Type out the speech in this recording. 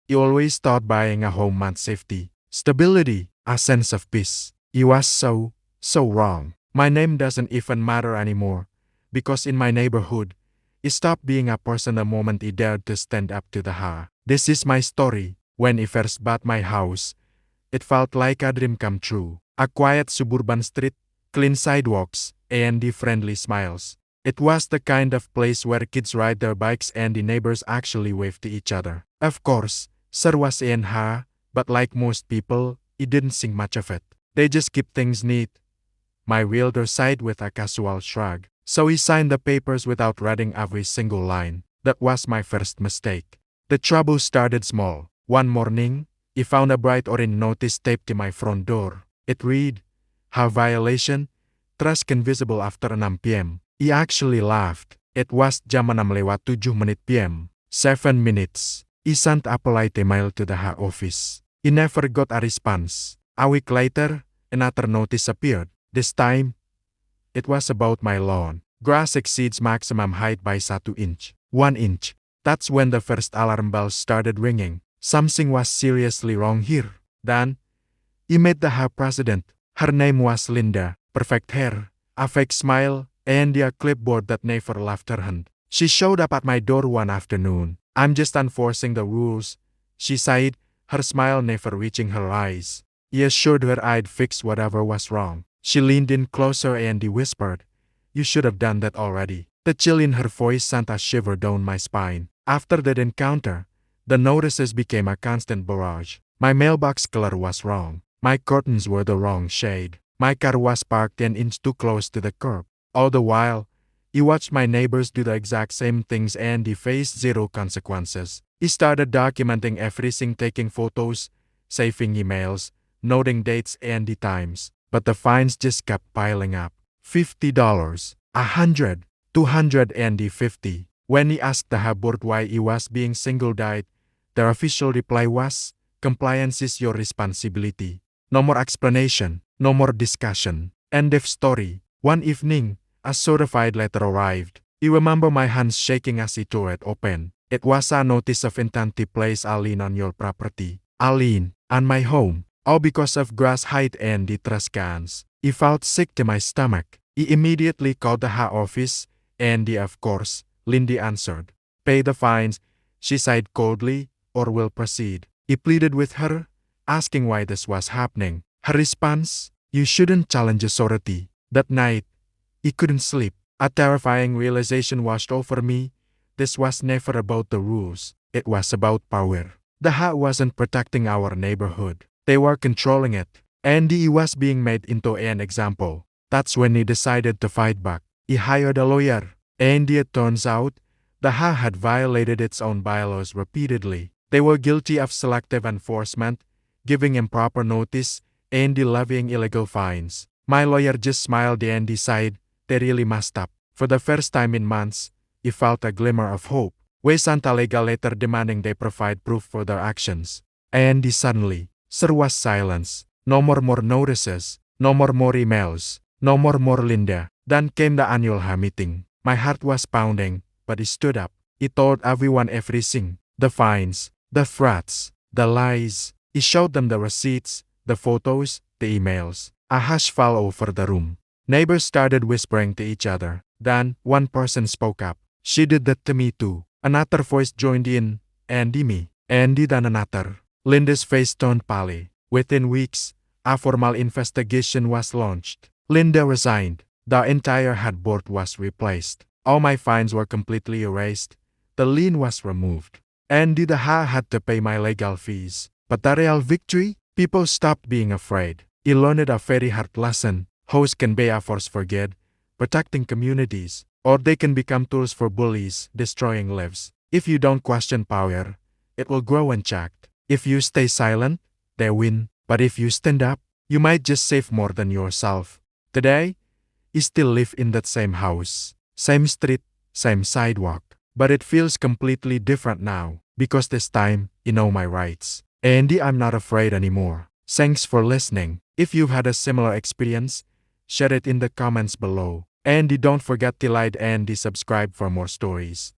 He always thought buying a home meant safety, stability, a sense of peace. He was so wrong. My name doesn't even matter anymore, because in my neighborhood, he stopped being a person the moment he dared to stand up to the HOA. This is my story. When he first bought my house, it felt like a dream come true. A quiet suburban street, clean sidewalks, and the friendly smiles. It was the kind of place where kids ride their bikes and the neighbors actually wave to each other. Of course, Sir was in HOA, but like most people, he didn't think much of it. They just keep things neat. My realtor sighed with a casual shrug. So he signed the papers without reading every single line. That was my first mistake. The trouble started small. One morning, he found a bright orange notice taped to my front door. It read, "HOA violation, trash can visible after 6 p.m. He actually laughed. It was jam 6:07 p.m. 7 minutes. He sent a polite email to the HOA office. He never got a response. A week later, another notice appeared. This time, it was about my lawn. Grass exceeds maximum height by 1 inch. 1 inch. That's when the first alarm bells started ringing. Something was seriously wrong here. Then, he met the HOA president. Her name was Linda. Perfect hair, a fake smile, and a clipboard that never left her hand. She showed up at my door one afternoon. "I'm just enforcing the rules," she said, her smile never reaching her eyes. He assured her I'd fix whatever was wrong. She leaned in closer and he whispered, "You should have done that already." The chill in her voice sent a shiver down my spine. After that encounter, the notices became a constant barrage. My mailbox color was wrong. My curtains were the wrong shade. My car was parked an inch too close to the curb. All the while, he watched my neighbors do the exact same things and he faced zero consequences. He started documenting everything, taking photos, saving emails, noting dates and the times. But the fines just kept piling up. $50, $100, $250. When he asked the HOA board why he was being singled out, their official reply was, "Compliance is your responsibility." No more explanation, no more discussion. End of story. One evening, a certified letter arrived. I remember my hands shaking as he tore it open. It was a notice of intent to place a lien on your property. A lien on my home. All because of grass height and the trash cans. I felt sick to my stomach. He immediately called the HOA office, and of course, Lindy answered. "Pay the fines," she said coldly, "or we'll proceed." He pleaded with her, asking why this was happening. Her response, "You shouldn't challenge authority." That night, he couldn't sleep. A terrifying realization washed over me. This was never about the rules. It was about power. The HOA wasn't protecting our neighborhood. They were controlling it. And he was being made into an example. That's when he decided to fight back. He hired a lawyer. And it turns out, the HOA had violated its own bylaws repeatedly. They were guilty of selective enforcement, giving improper notice, and levying illegal fines. My lawyer just smiled and decided they really messed up. For the first time in months, he felt a glimmer of hope. We sent a legal letter demanding they provide proof for their actions. And suddenly, Sir was silence. No more notices. No more emails. No more Linda. Then came the annual HOA meeting. My heart was pounding, but he stood up. He told everyone everything. The fines, the threats, the lies. He showed them the receipts, the photos, the emails. A hush fell over the room. Neighbors started whispering to each other. Then, one person spoke up. "She did that to me too." Another voice joined in. "And me." And then another. Linda's face turned pale. Within weeks, a formal investigation was launched. Linda resigned. The entire HOA board was replaced. All my fines were completely erased. The lien was removed. And the HOA had to pay my legal fees. But the real victory? People stopped being afraid. He learned a very hard lesson. HOAs can be a force for good, protecting communities, or they can become tools for bullies, destroying lives. If you don't question power, it will grow unchecked. If you stay silent, they win. But if you stand up, you might just save more than yourself. Today, I still live in that same house, same street, same sidewalk. But it feels completely different now, because this time, I know my rights. And I'm not afraid anymore. Thanks for listening. If you've had a similar experience, share it in the comments below. And don't forget to like and subscribe for more stories.